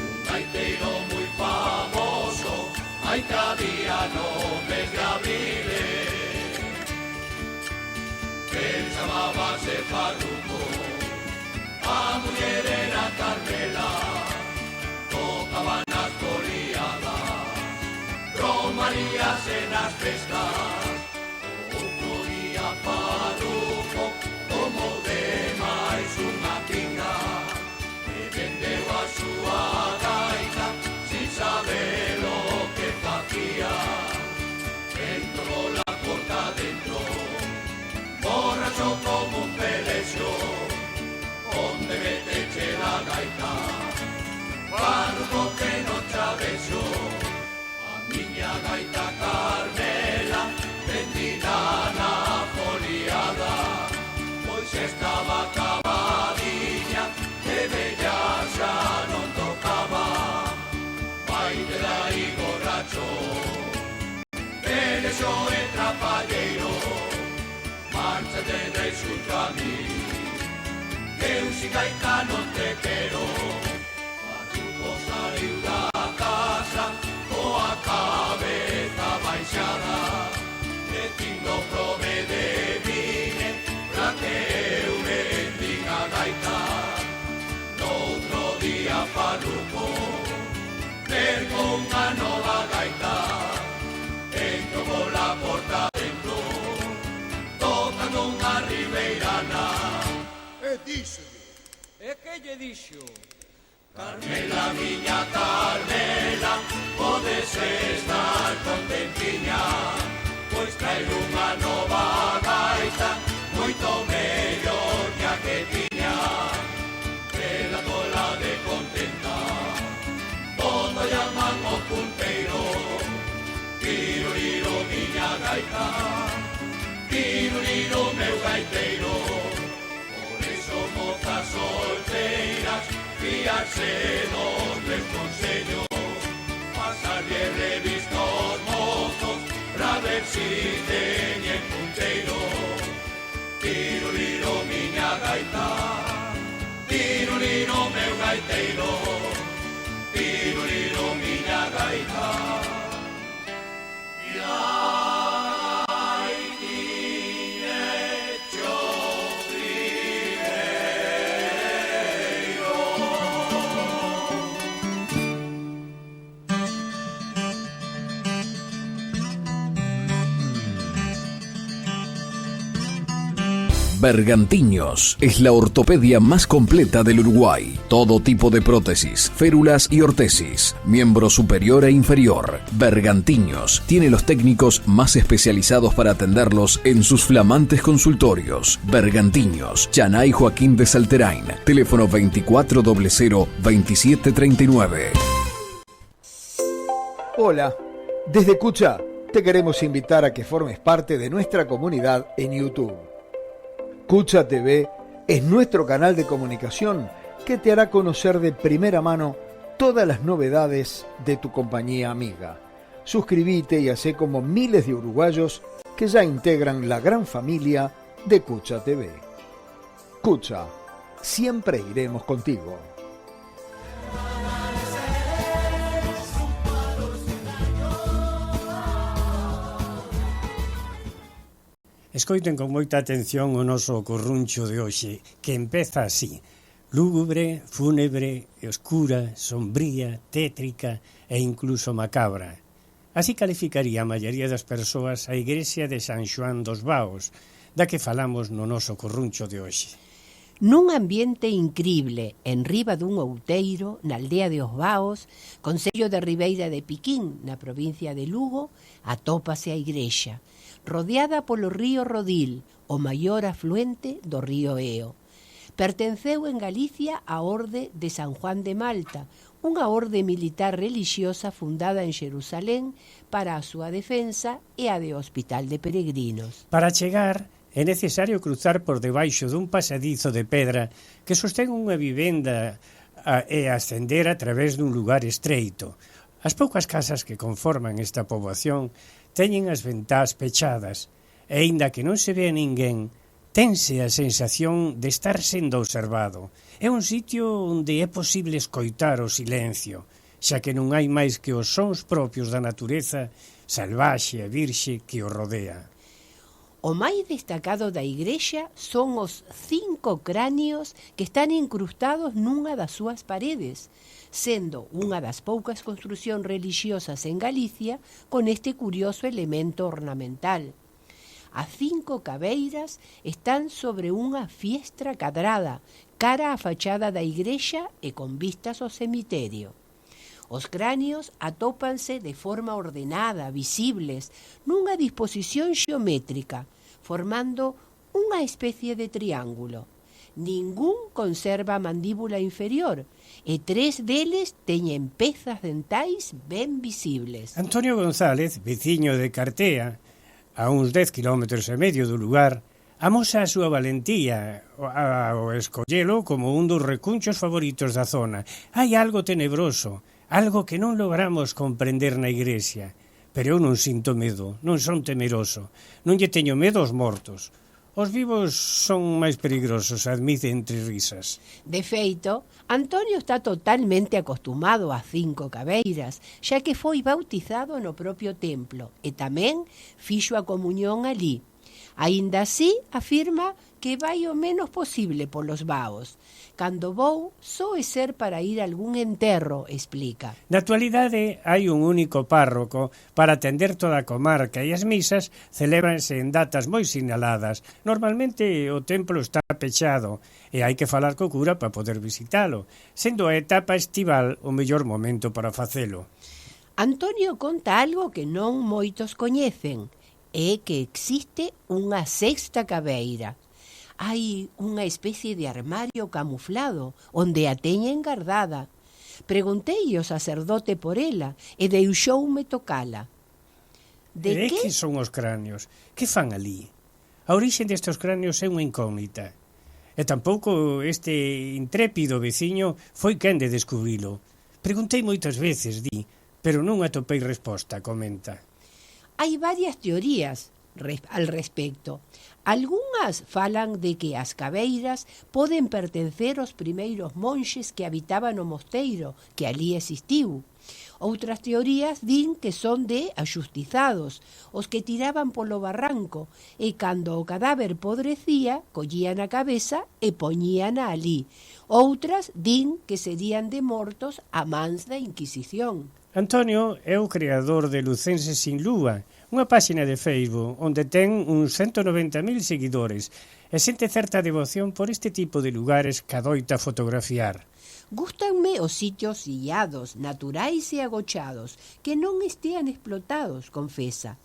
Un gaiteiro moi famoso, hai que había no mes de abril. El chamábase Farruco, a muller era Carmela, tocaban as coliadas, romaríase nas pescas. Outro día Farruco tomou de máis unha pinga e vendeu a súa gaita sin saber o que facía. Entrou la porta dentro, borracho como un pelexo, onde meteche la gaita, Farruco que non chaveso. A miña gaita Carmela vendida na foliada, pois estaba acabadiña e bella xa non tocaba. Vai de aí borracho, pelexo e trapalleiro, márchate de xunto a mí, eu si gaita non te quero. Farruco saliu da casa coa cabeza baixada, e tindo prove de vine pra que eu bendiga a gaita. Noutro día Farruco merco unha nova gaita, entro pola porta dentro, tocando unha ribeirana. E díxolle. E que lle dixo? Carmela, miña Carmela, podes estar contentiña, pois trae unha nova gaita, moito mellor que a que tiña. Vela tola de contenta, todo llaman o punteiro, tiro, liro, miña gaita, tiro, liro, meu gaiteiro. Por eso mozas solteiras, fiarse dos meus consellos, pasarlle revista aos mozos pra ver si teñen punteiro. Tiro, liro, miña gaita, tiro, liro, meu gaiteiro, tiro, liro, miña gaita. E ai, tiñecho Bergantiños es la ortopedia más completa del Uruguay. Todo tipo de prótesis, férulas y ortesis, miembro superior e inferior. Bergantiños tiene los técnicos más especializados para atenderlos en sus flamantes consultorios. Bergantiños, Chanay Joaquín de Salterain, teléfono 2400-2739. Hola, desde Cucha te queremos invitar a que formes parte de nuestra comunidad en YouTube. Cucha TV es nuestro canal de comunicación que te hará conocer de primera mano todas las novedades de tu compañía amiga. Suscríbete y hacé como miles de uruguayos que ya integran la gran familia de Cucha TV. Cucha, siempre iremos contigo. Escoiten con moita atención o noso corruncho de hoxe, que empeza así: lúgubre, fúnebre, oscura, sombría, tétrica e incluso macabra. Así calificaría a maioría das persoas a igrexa de San Xoán dos Baos, da que falamos no noso corruncho de hoxe. Nun ambiente incrible, en riba dun outeiro, na aldea de Os Baos, concello de Ribeira de Piquín, na provincia de Lugo, atópase a igrexa, rodeada polo río Rodil, o maior afluente do río Eo. Pertenceu en Galicia á Orde de San Juan de Malta, unha orde militar relixiosa fundada en Xerusalén para a súa defensa e a de Hospital de Peregrinos. Para chegar, é necesario cruzar por debaixo dun pasadizo de pedra que sostén unha vivenda e ascender a través dun lugar estreito. As poucas casas que conforman esta poboación teñen as ventás pechadas e, aínda que non se ve a ninguén, tense a sensación de estar sendo observado. É un sitio onde é posible escoitar o silencio, xa que non hai máis que os sons propios da natureza salvaxe e virxe que o rodea. O máis destacado da igrexa son os 5 cráneos que están incrustados nunha das súas paredes, sendo unha das poucas construcións religiosas en Galicia con este curioso elemento ornamental. As 5 cabeiras están sobre unha fiestra cadrada, cara á fachada da igrexa e con vistas ao cemiterio. Os cráneos atópanse de forma ordenada, visibles, nunha disposición xeométrica, formando unha especie de triángulo. Ningún conserva a mandíbula inferior e 3 deles teñen pezas dentais ben visibles. Antonio González, veciño de Cartea, a uns 10 kilómetros e medio do lugar, amosa a súa valentía ao escollelo como un dos recunchos favoritos da zona. Hai algo tenebroso, algo que non logramos comprender na igrexa, pero eu non sinto medo, non son temeroso, non lle teño medo aos mortos. Os vivos son máis peligrosos, admite entre risas. De feito, Antonio está totalmente acostumado ás 5 cabeiras, xa que foi bautizado no propio templo e tamén fixo a comunión alí. Aínda así, afirma que vai o menos posible polos Baos. Cando vou, só é ser para ir a algún enterro, explica. Na actualidade, hai un único párroco para atender toda a comarca e as misas celébranse en datas moi sinaladas. Normalmente o templo está pechado e hai que falar co cura para poder visitalo, sendo a etapa estival o mellor momento para facelo. Antonio conta algo que non moitos coñecen, é que existe unha 6ª cabeira. Hai unha especie de armario camuflado onde a teñen guardada. Preguntei ao sacerdote por ela e deixoume tocala. De que son os cráneos? Que fan ali? A orixe destes cráneos é unha incógnita. E tampouco este intrépido veciño foi quen de descubrilo. Preguntei moitas veces, di, pero non atopei resposta, comenta. Hai varias teorías al respecto. Algunhas falan de que as cabeiras poden pertencer aos primeiros monxes que habitaban o mosteiro, que ali existiu. Outras teorías din que son de axustizados, os que tiraban polo barranco, e cando o cadáver podrecía, collían a cabeza e poñíana ali. Outras din que serían de mortos a mans da Inquisición. Antonio é o creador de Lucense sin lúa, unha páxina de Facebook onde ten uns 190.000 seguidores e sente certa devoción por este tipo de lugares que adoita fotografiar. Gústanme os sitios illados, naturais e agochados, que non estean explotados, confesa.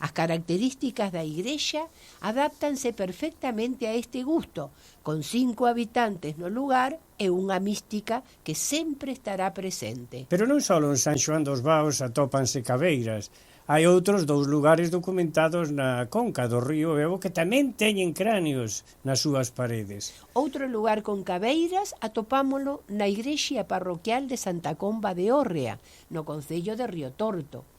As características da igrexa adáptanse perfectamente a este gusto, con 5 habitantes no lugar e unha mística que sempre estará presente. Pero non só en San Xoán dos Baos atópanse cabeiras. Hai outros 2 lugares documentados na conca do río Ebo que tamén teñen cráneos nas súas paredes. Outro lugar con cabeiras atopámolo na igrexa parroquial de Santa Comba de Órrea, no concello de Riotorto.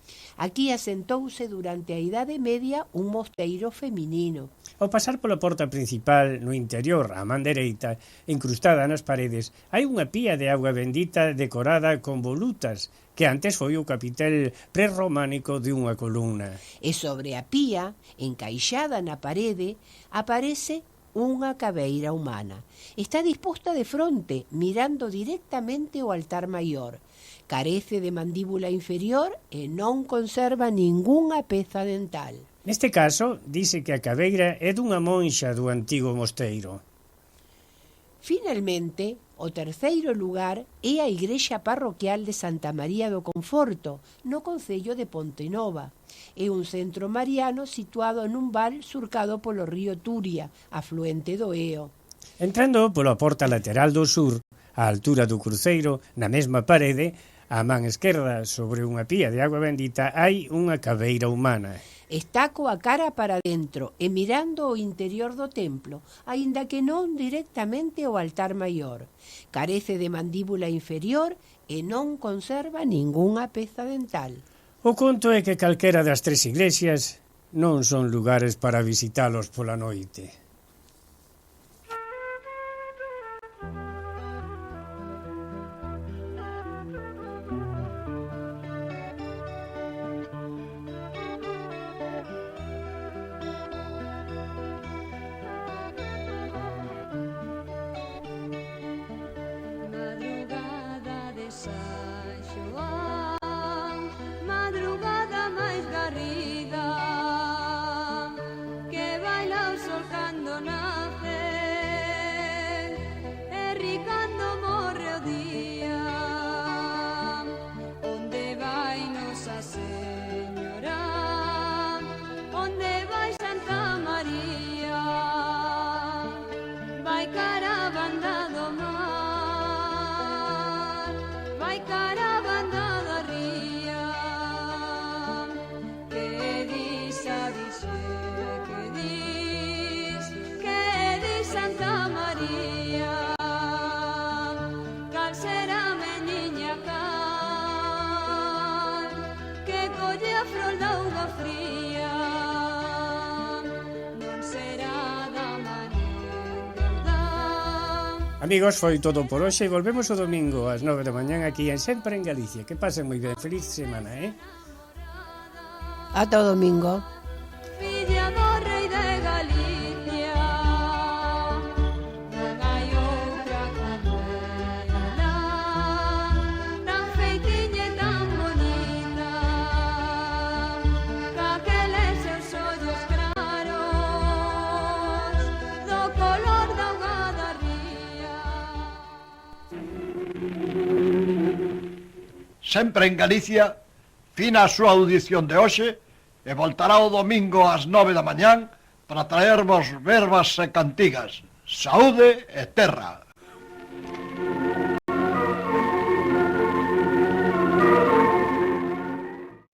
Aquí asentouse durante a Idade Media un mosteiro feminino. Ao pasar pola porta principal, no interior, á man dereita, incrustada nas paredes, hai unha pía de auga bendita decorada con volutas, que antes foi o capitel prerrománico de unha columna. E sobre a pía, encaixada na parede, aparece unha cabeira humana. Está disposta de fronte, mirando directamente ao altar maior. Carece de mandíbula inferior e non conserva ningunha peza dental. Neste caso, dice que a cabeira é dunha monxa do antigo mosteiro. Finalmente, o terceiro lugar é a igrexa parroquial de Santa María do Conforto, no concello de Pontenova. É un centro mariano situado nun val surcado polo río Turia, afluente do Eo. Entrando pola porta lateral do sur, á altura do cruceiro, na mesma parede, á man esquerda, sobre unha pía de agua bendita, hai unha cabeira humana. Está coa cara para dentro e mirando o interior do templo, aínda que non directamente ao altar maior. Carece de mandíbula inferior e non conserva ningunha peza dental. O conto é que calquera das 3 iglesias non son lugares para visitalos pola noite. Madrugada de San Xoán, madrugada máis garrida, que baila o sol cando nace, e ricando morre o día. Onde vai Nosa Señora, onde vai Santa María, vai cara a banda do mar, vai cara a banda da ría. Que dis a dixe, que dis Santa María, cal será meniña cal, que colle a frol da auga fría, non será da mañá. Amigos, foi todo por hoxe e volvemos o domingo ás 9 da mañán aquí en Sempre en Galicia. Que pasen moi ben, feliz semana, Ata o domingo. Filla do rei de Galicia, non hai outra como ela, tan feitiña e tan bonita, caqueles seus ollos claros, do color da auga da ría. Sempre en Galicia, fina a súa audición de hoxe e voltará o domingo ás 9 da mañán para traervos verbas e cantigas. Saúde e terra.